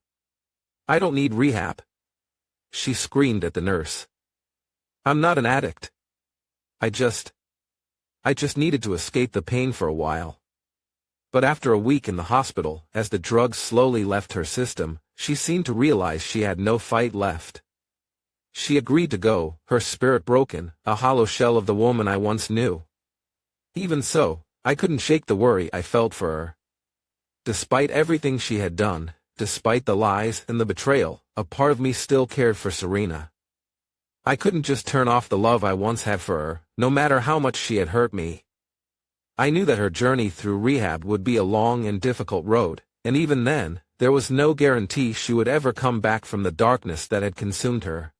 S1: "I don't need rehab," she screamed at the nurse. "I'm not an addict. I just needed to escape the pain for a while." But after a week in the hospital, as the drugs slowly left her system, she seemed to realize she had no fight left. She agreed to go, her spirit broken, a hollow shell of the woman I once knew. Even so, I couldn't shake the worry I felt for her. Despite everything she had done, despite the lies and the betrayal, a part of me still cared for Serena. I couldn't just turn off the love I once had for her, no matter how much she had hurt me. I knew that her journey through rehab would be a long and difficult road, and even then, there was no guarantee she would ever come back from the darkness that had consumed her.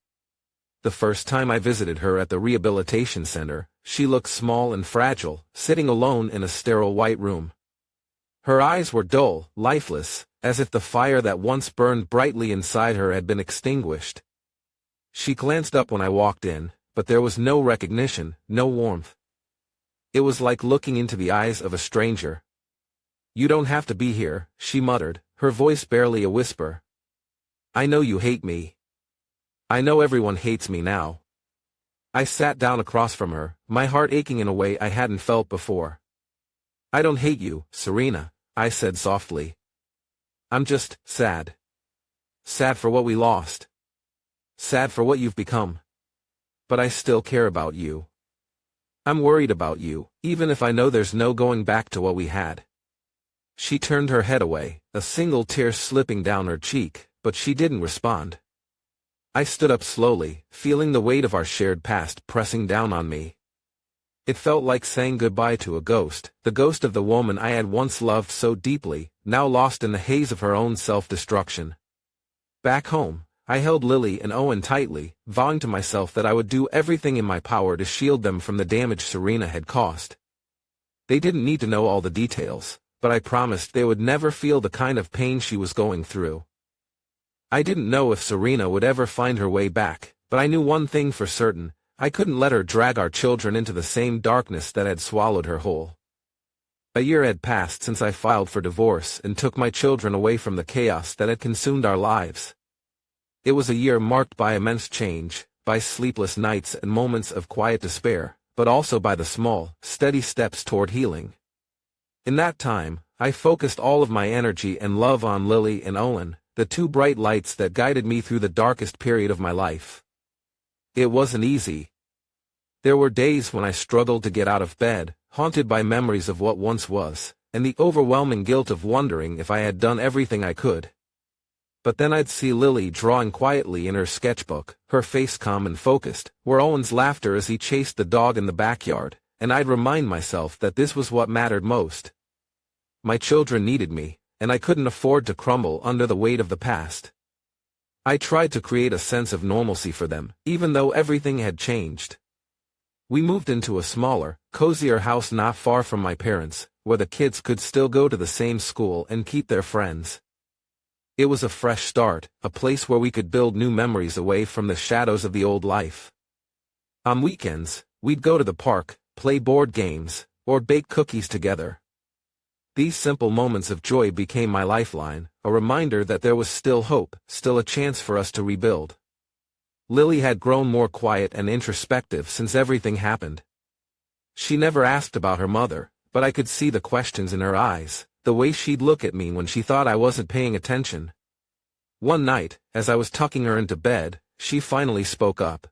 S1: The first time I visited her at the rehabilitation center, she looked small and fragile, sitting alone in a sterile white room. Her eyes were dull, lifeless, as if the fire that once burned brightly inside her had been extinguished. She glanced up when I walked in, but there was no recognition, no warmth. It was like looking into the eyes of a stranger. "You don't have to be here," she muttered, her voice barely a whisper. "I know you hate me. I know everyone hates me now." I sat down across from her, my heart aching in a way I hadn't felt before. "I don't hate you, Serena," I said softly. "I'm just sad. Sad for what we lost. Sad for what you've become. But I still care about you. I'm worried about you, even if I know there's no going back to what we had." She turned her head away, a single tear slipping down her cheek, but she didn't respond. I stood up slowly, feeling the weight of our shared past pressing down on me. It felt like saying goodbye to a ghost, the ghost of the woman I had once loved so deeply, now lost in the haze of her own self-destruction. Back home, I held Lily and Owen tightly, vowing to myself that I would do everything in my power to shield them from the damage Serena had caused. They didn't need to know all the details, but I promised they would never feel the kind of pain she was going through. I didn't know if Serena would ever find her way back, but I knew one thing for certain: I couldn't let her drag our children into the same darkness that had swallowed her whole. A year had passed since I filed for divorce and took my children away from the chaos that had consumed our lives. It was a year marked by immense change, by sleepless nights and moments of quiet despair, but also by the small, steady steps toward healing. In that time, I focused all of my energy and love on Lily and Owen, the two bright lights that guided me through the darkest period of my life. It wasn't easy. There were days when I struggled to get out of bed, haunted by memories of what once was, and the overwhelming guilt of wondering if I had done everything I could. But then I'd see Lily drawing quietly in her sketchbook, her face calm and focused, or Owen's laughter as he chased the dog in the backyard, and I'd remind myself that this was what mattered most. My children needed me, and I couldn't afford to crumble under the weight of the past. I tried to create a sense of normalcy for them, even though everything had changed. We moved into a smaller, cozier house not far from my parents', where the kids could still go to the same school and keep their friends. It was a fresh start, a place where we could build new memories away from the shadows of the old life. On weekends, we'd go to the park, play board games, or bake cookies together. These simple moments of joy became my lifeline, a reminder that there was still hope, still a chance for us to rebuild. Lily had grown more quiet and introspective since everything happened. She never asked about her mother, but I could see the questions in her eyes, the way she'd look at me when she thought I wasn't paying attention. One night, as I was tucking her into bed, she finally spoke up.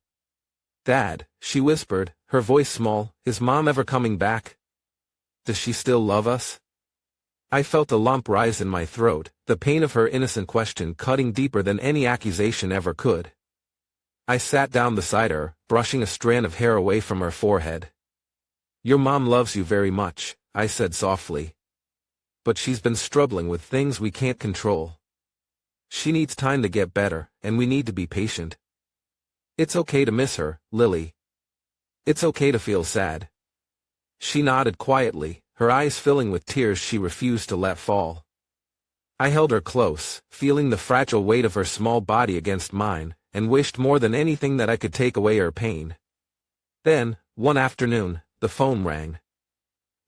S1: "Dad," she whispered, her voice small, "is Mom ever coming back? Does she still love us?" I felt a lump rise in my throat, the pain of her innocent question cutting deeper than any accusation ever could. I sat down beside her, brushing a strand of hair away from her forehead. "Your mom loves you very much," I said softly. "But she's been struggling with things we can't control. She needs time to get better, and we need to be patient. It's okay to miss her, Lily. It's okay to feel sad." She nodded quietly, her eyes filling with tears she refused to let fall. I held her close, feeling the fragile weight of her small body against mine, and wished more than anything that I could take away her pain. Then, one afternoon, the phone rang.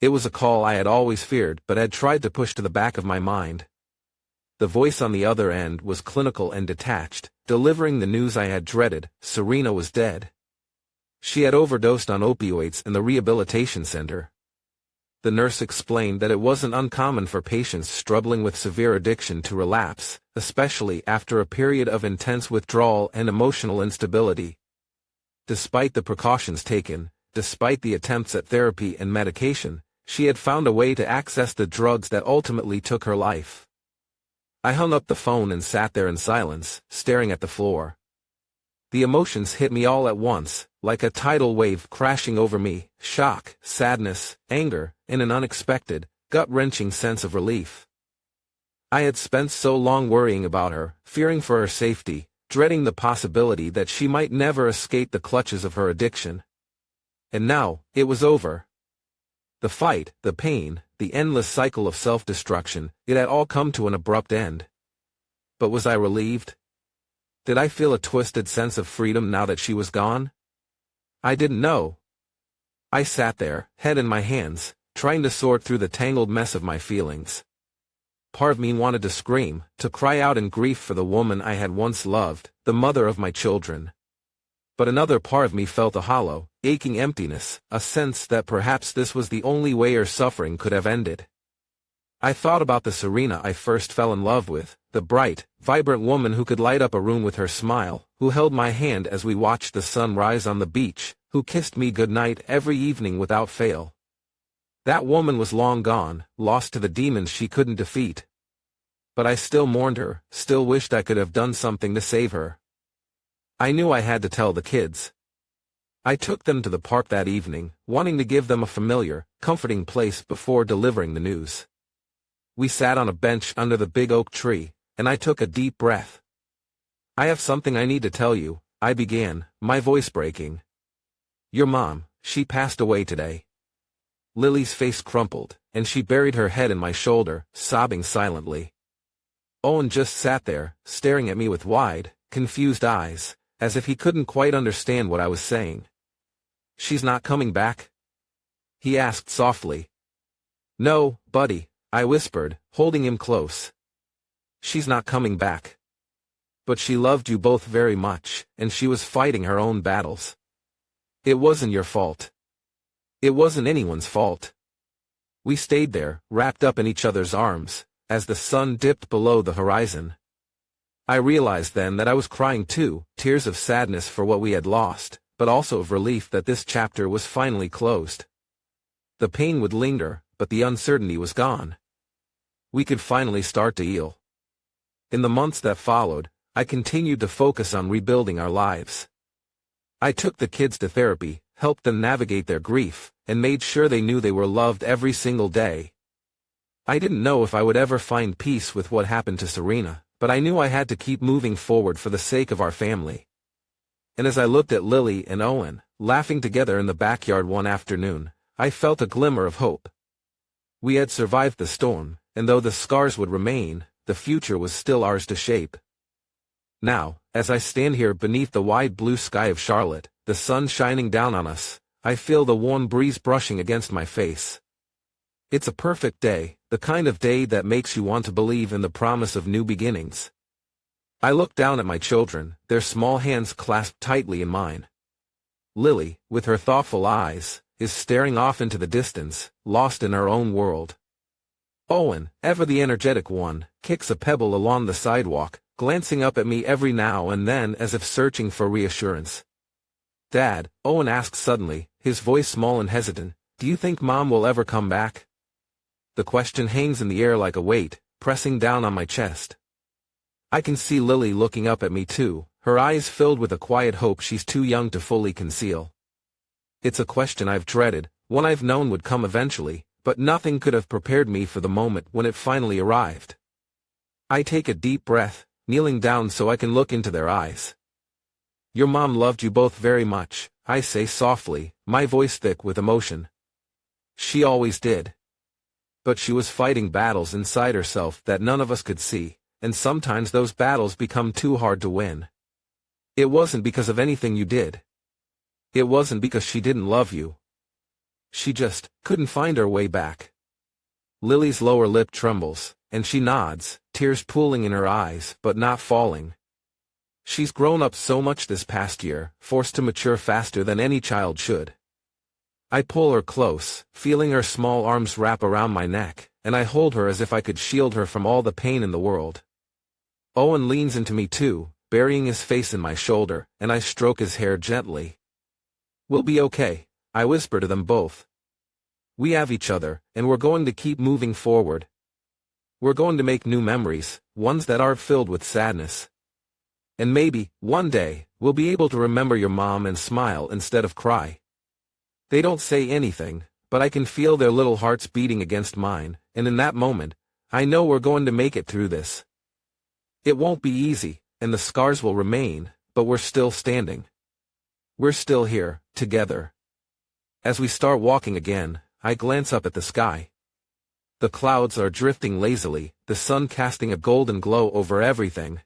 S1: It was a call I had always feared but had tried to push to the back of my mind. The voice on the other end was clinical and detached, delivering the news I had dreaded: Serena was dead. She had overdosed on opioids in the rehabilitation center. The nurse explained that it wasn't uncommon for patients struggling with severe addiction to relapse, especially after a period of intense withdrawal and emotional instability. Despite the precautions taken, despite the attempts at therapy and medication, she had found a way to access the drugs that ultimately took her life. I hung up the phone and sat there in silence, staring at the floor. The emotions hit me all at once, like a tidal wave crashing over me: shock, sadness, anger, and an unexpected, gut-wrenching sense of relief. I had spent so long worrying about her, fearing for her safety, dreading the possibility that she might never escape the clutches of her addiction. And now, it was over. The fight, the pain, the endless cycle of self-destruction, it had all come to an abrupt end. But was I relieved? Did I feel a twisted sense of freedom now that she was gone? I didn't know. I sat there, head in my hands, trying to sort through the tangled mess of my feelings. Part of me wanted to scream, to cry out in grief for the woman I had once loved, the mother of my children. But another part of me felt a hollow, aching emptiness, a sense that perhaps this was the only way her suffering could have ended. I thought about the Serena I first fell in love with, the bright, vibrant woman who could light up a room with her smile, who held my hand as we watched the sun rise on the beach, who kissed me goodnight every evening without fail. That woman was long gone, lost to the demons she couldn't defeat. But I still mourned her, still wished I could have done something to save her. I knew I had to tell the kids. I took them to the park that evening, wanting to give them a familiar, comforting place before delivering the news. We sat on a bench under the big oak tree, and I took a deep breath. "I have something I need to tell you," I began, my voice breaking. "Your mom, she passed away today." Lily's face crumpled, and she buried her head in my shoulder, sobbing silently. Owen just sat there, staring at me with wide, confused eyes, as if he couldn't quite understand what I was saying. "She's not coming back?" he asked softly. "No, buddy," I whispered, holding him close. "She's not coming back. But she loved you both very much, and she was fighting her own battles. It wasn't your fault. It wasn't anyone's fault." We stayed there, wrapped up in each other's arms, as the sun dipped below the horizon. I realized then that I was crying too, tears of sadness for what we had lost, but also of relief that this chapter was finally closed. The pain would linger, but the uncertainty was gone. We could finally start to heal. In the months that followed, I continued to focus on rebuilding our lives. I took the kids to therapy, helped them navigate their grief, and made sure they knew they were loved every single day. I didn't know if I would ever find peace with what happened to Serena, but I knew I had to keep moving forward for the sake of our family. And as I looked at Lily and Owen, laughing together in the backyard one afternoon, I felt a glimmer of hope. We had survived the storm, and though the scars would remain, the future was still ours to shape. Now, as I stand here beneath the wide blue sky of Charlotte, the sun shining down on us, I feel the warm breeze brushing against my face. It's a perfect day, the kind of day that makes you want to believe in the promise of new beginnings. I look down at my children, their small hands clasped tightly in mine. Lily, with her thoughtful eyes, is staring off into the distance, lost in her own world. Owen, ever the energetic one, kicks a pebble along the sidewalk, glancing up at me every now and then as if searching for reassurance. "Dad," Owen asks suddenly, his voice small and hesitant, "do you think Mom will ever come back?" The question hangs in the air like a weight, pressing down on my chest. I can see Lily looking up at me too, her eyes filled with a quiet hope she's too young to fully conceal. It's a question I've dreaded, one I've known would come eventually, but nothing could have prepared me for the moment when it finally arrived. I take a deep breath, kneeling down so I can look into their eyes. "Your mom loved you both very much," I say softly, my voice thick with emotion. "She always did. But she was fighting battles inside herself that none of us could see, and sometimes those battles become too hard to win. It wasn't because of anything you did. It wasn't because she didn't love you. She just couldn't find her way back." Lily's lower lip trembles, and she nods, tears pooling in her eyes but not falling. She's grown up so much this past year, forced to mature faster than any child should. I pull her close, feeling her small arms wrap around my neck, and I hold her as if I could shield her from all the pain in the world. Owen leans into me too, burying his face in my shoulder, and I stroke his hair gently. "We'll be okay," I whisper to them both. "We have each other, and we're going to keep moving forward. We're going to make new memories, ones that aren't filled with sadness. And maybe, one day, we'll be able to remember your mom and smile instead of cry." They don't say anything, but I can feel their little hearts beating against mine, and in that moment, I know we're going to make it through this. It won't be easy, and the scars will remain, but we're still standing. We're still here, together. As we start walking again, I glance up at the sky. The clouds are drifting lazily, the sun casting a golden glow over everything.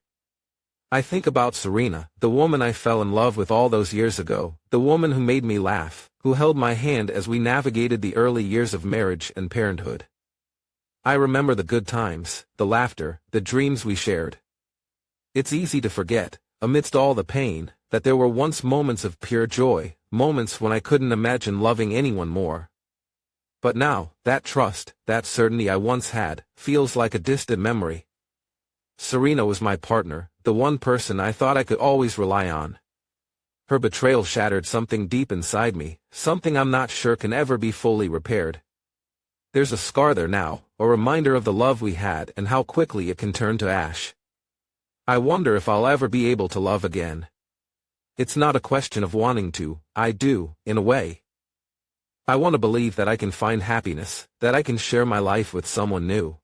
S1: I think about Serena, the woman I fell in love with all those years ago, the woman who made me laugh, who held my hand as we navigated the early years of marriage and parenthood. I remember the good times, the laughter, the dreams we shared. It's easy to forget, amidst all the pain, that there were once moments of pure joy, moments when I couldn't imagine loving anyone more. But now, that trust, that certainty I once had, feels like a distant memory. Serena was my partner, the one person I thought I could always rely on. Her betrayal shattered something deep inside me, something I'm not sure can ever be fully repaired. There's a scar there now, a reminder of the love we had and how quickly it can turn to ash. I wonder if I'll ever be able to love again. It's not a question of wanting to, I do, in a way. I want to believe that I can find happiness, that I can share my life with someone new.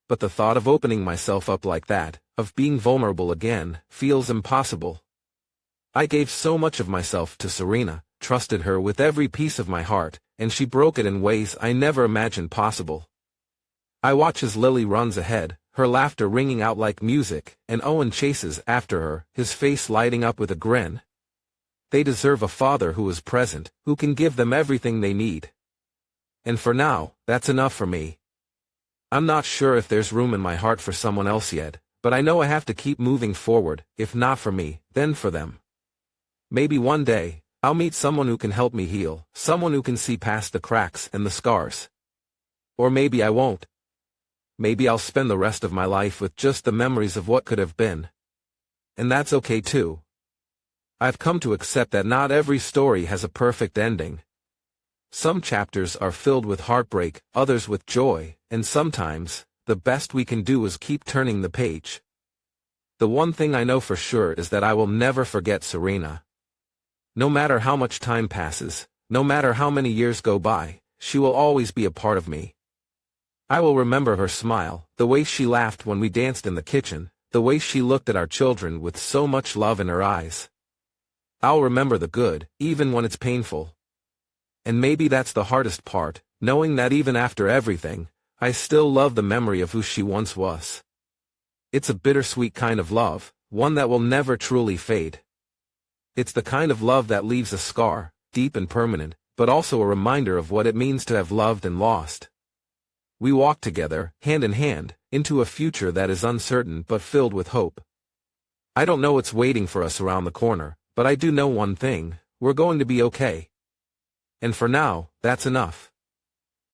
S1: But the thought of opening myself up like that, of being vulnerable again, feels impossible. I gave so much of myself to Serena, trusted her with every piece of my heart, and she broke it in ways I never imagined possible. I watch as Lily runs ahead, her laughter ringing out like music, and Owen chases after her, his face lighting up with a grin. They deserve a father who is present, who can give them everything they need. And for now, that's enough for me. I'm not sure if there's room in my heart for someone else yet, but I know I have to keep moving forward, if not for me, then for them. Maybe one day, I'll meet someone who can help me heal, someone who can see past the cracks and the scars. Or maybe I won't. Maybe I'll spend the rest of my life with just the memories of what could have been. And that's okay too. I've come to accept that not every story has a perfect ending. Some chapters are filled with heartbreak, others with joy, and sometimes, the best we can do is keep turning the page. The one thing I know for sure is that I will never forget Serena. No matter how much time passes, no matter how many years go by, she will always be a part of me. I will remember her smile, the way she laughed when we danced in the kitchen, the way she looked at our children with so much love in her eyes. I'll remember the good, even when it's painful. And maybe that's the hardest part, knowing that even after everything, I still love the memory of who she once was. It's a bittersweet kind of love, one that will never truly fade. It's the kind of love that leaves a scar, deep and permanent, but also a reminder of what it means to have loved and lost. We walk together, hand in hand, into a future that is uncertain but filled with hope. I don't know what's waiting for us around the corner, but I do know one thing: we're going to be okay. And for now, that's enough.